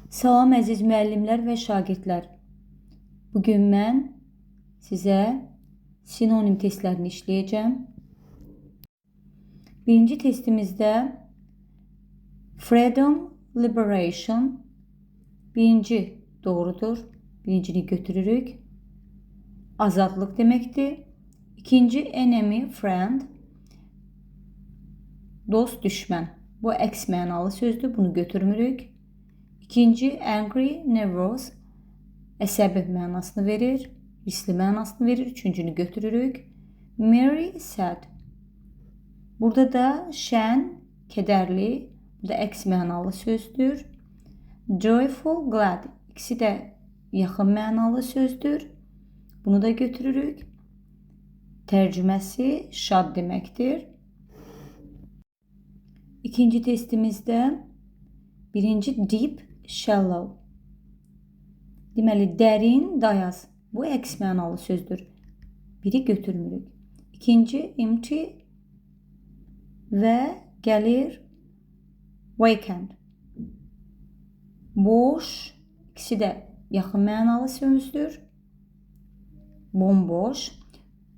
Salam əziz müəllimlər və şagirdlər. Bugün mən sizə sinonim testlərini işləyəcəm. Birinci testimizdə freedom, liberation. Birinci doğrudur. Birincini götürürük. Azadlıq deməkdir. İkinci enemy, friend. Dost, düşmən. Bu əks mənalı sözdür. Bunu götürmürük. İkinci angry, nervous. Əsəbi mənasını verir. Hisli mənasını verir. Üçüncünü götürürük. Merry, sad. Burada da şən, kədərli. Bu da əks mənalı sözdür. Joyful, glad. İkisi də yaxın mənalı sözdür. Bunu da götürürük. Tərcüməsi şad deməkdir. İkinci testimizdə birinci deep, shallow. Deməli, dərin, dayaz. Bu əks mənalı sözdür. Biri götürmürük. İkinci empty və gəlir vacant. Boş, ikisi də yaxın mənalı sözdür. Bomboş.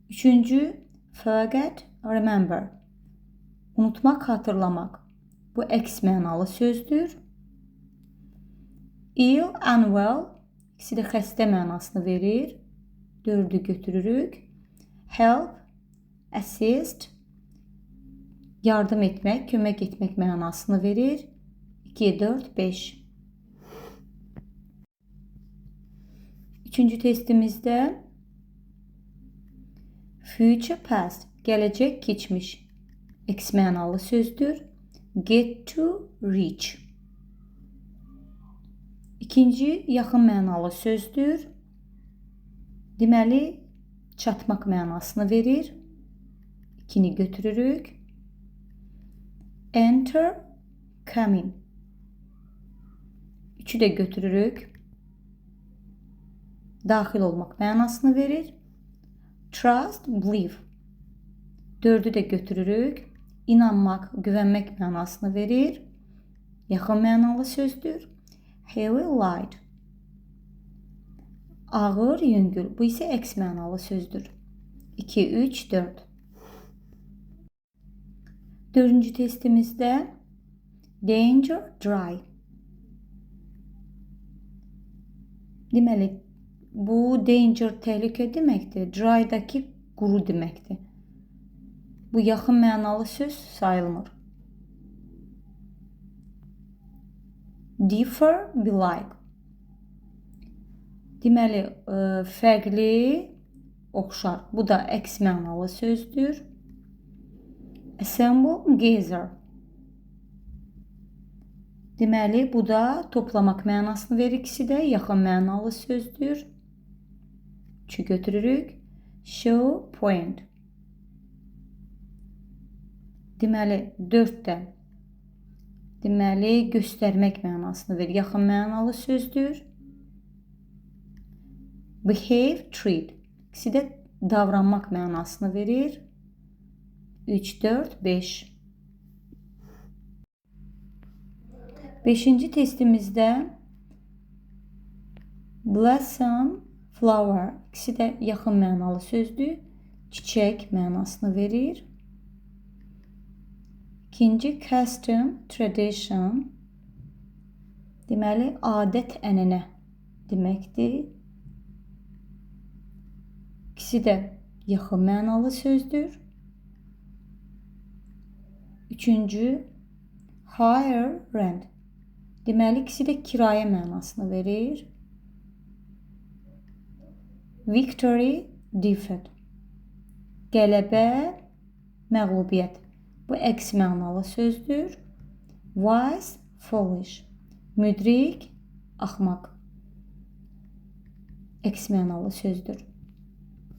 Üçüncü forget, remember. Unutmaq, xatırlamaq. Bu əks mənalı sözdür. Ill, unwell. İkisi də xəstə mənasını verir. Dördü götürürük. Help, assist. Yardım etmək, kömək etmək mənasını verir. 2, 4, 5. Üçüncü testimizdə future past, gələcək, keçmiş. Əks mənalı sözdür. Get to, reach. İkinci yaxın mənalı sözdür. Deməli, çatmaq mənasını verir. İkini götürürük. Enter, come in. Üçü də götürürük. Daxil olmaq mənasını verir. Trust, believe. Dördü də götürürük. İnanmaq, güvənmək mənasını verir. Yaxın mənalı sözdür. Heavy, light. Ağır, yüngül. Bu isə əks mənalı sözdür. 2, 3, 4. Dördüncü testimizdə danger, dry. Deməli, bu danger təhlükə deməkdir. Dry'dakı quru deməkdir. Bu yaxın mənalı söz sayılmır. Differ, be like. Deməli, fərqli, oxşar. Bu da əks mənalı sözdür. Assemble, gather. Deməli, bu da toplamaq mənasını verir. İkisi də yaxın mənalı sözdür. 3 götürürük. Show, point. Deməli, 4 də göstərmək mənasını verir. Yaxın mənalı sözdür. Behave, treat. İkisi də davranmaq mənasını verir. 3, 4, 5. Beşinci testimizdə blossom, flower. İkisi də yaxın mənalı sözdür. Çiçək mənasını verir. İkinci custom, tradition. Deməli, adət, ənənə deməkdir. İkisi də yaxın mənalı sözdür. Üçüncü hire, rent. Deməli, ikisi də kirayə mənasını verir. Victory, defeat. Qələbə, məğlubiyyət. Bu əks mənalı sözdür. Wise, foolish. Müdrik, axmaq. Əks mənalı sözdür.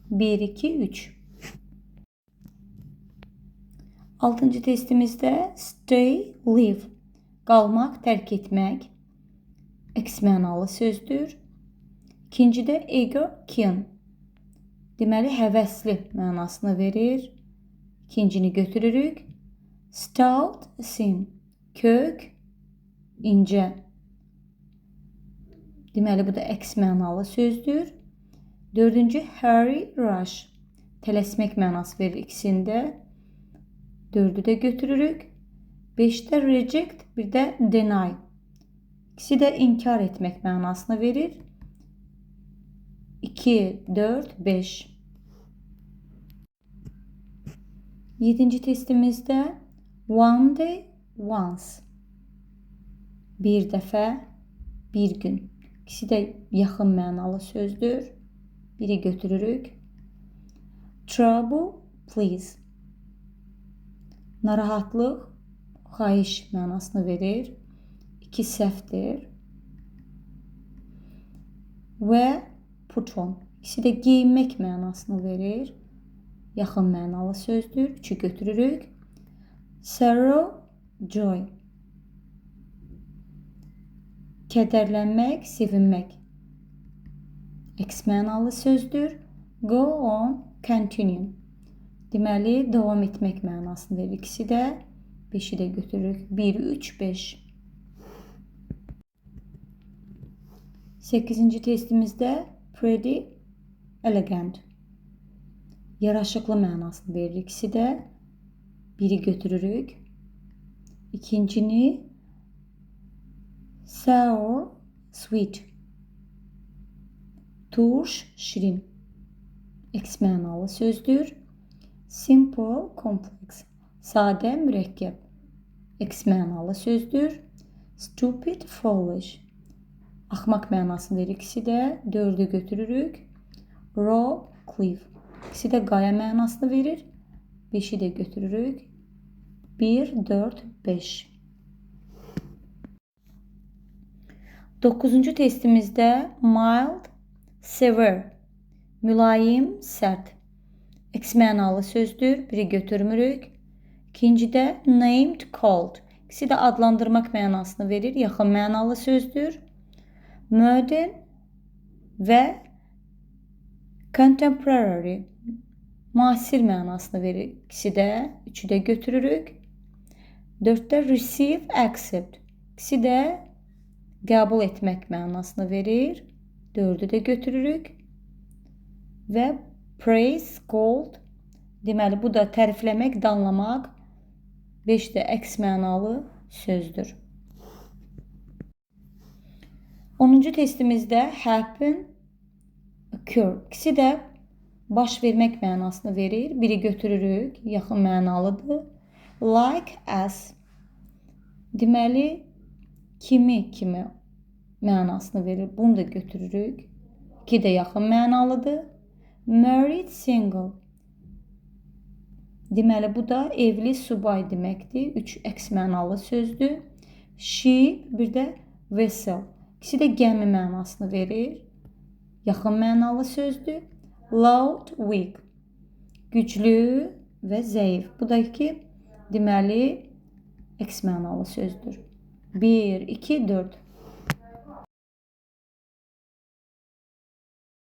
1, 2, 3. Altıncı testimizdə stay, live. Qalmaq, tərk etmək. Əks mənalı sözdür. İkincidə eager, keen. Deməli, həvəsli mənasını verir. İkincini götürürük. Stout, thin. Kök, incə. Deməli, bu da əks mənalı sözdür. Dördüncü, hurry, rush. Tələsmək mənası verir ikisində. Dördü də götürürük. Beşdə reject, bir də deny. İkisi də inkar etmək mənasını verir. 2, 4, 5. 7-ci testimizdə one day, once. Bir dəfə, bir gün. İkisi də yaxın mənalı sözdür. Biri götürürük. Trouble, please. Narahatlıq, xahiş mənasını verir. 2 səhvdir. Və put on. İkisi də geyinmək mənasını verir. Yaxın mənalı sözdür. 3'ü götürürük. Sorrow, joy. Kədərlənmək, sevinmək. Əks mənalı sözdür. Go on, continue. Deməli, davam etmək mənasını verir. İkisi də 5'i də götürürük. 1, 3, 5. 8-ci testimizdə pretty, elegant. Yaraşıqlı mənasını verir. İkisi də 1'i götürürük. İkincini sour, sweet. Turş, şirin. Əks mənalı sözdür. Simple, complex. Sadə, mürəkkəb. Əks mənalı sözdür. Stupid, foolish. Axmaq mənasını verir. İkisi də 4'ü götürürük. Rob, cliff. İkisi də qaya mənasını verir. 5'i də götürürük. 1, 4, 5. 9-cu testimizdə mild, severe. Mülayim, sərt. Əks mənalı sözdür. Biri götürmürük. İkincidə named, called. İkisi də adlandırmaq mənasını verir. Yaxın mənalı sözdür. Modern və contemporary. Müasir mənasını verir. İkisi də 3'ü də götürürük. 4'də receive, accept. İkisi də qəbul etmək mənasını verir. 4'ü də götürürük. Və praise, scold. Deməli, bu da tərifləmək, danlamaq. 5 də əks mənalı sözdür. 10-cu testimizdə happen, occur. İkisi də baş vermək mənasını verir. Biri götürürük. Yaxın mənalıdır. Like as. Deməli, kimi mənasını verir. Bunu da götürürük. 2 də yaxın mənalıdır. Married, single. Deməli, bu da evli subay deməkdir. 3 əks mənalı sözdür. Ship, bir də vessel. İkisi də gəmi mənasını verir. Yaxın mənalı sözdür. Loud, weak. Güclü və zəif. Bu da ki, deməli, əks mənalı sözdür. 1, 2, 4.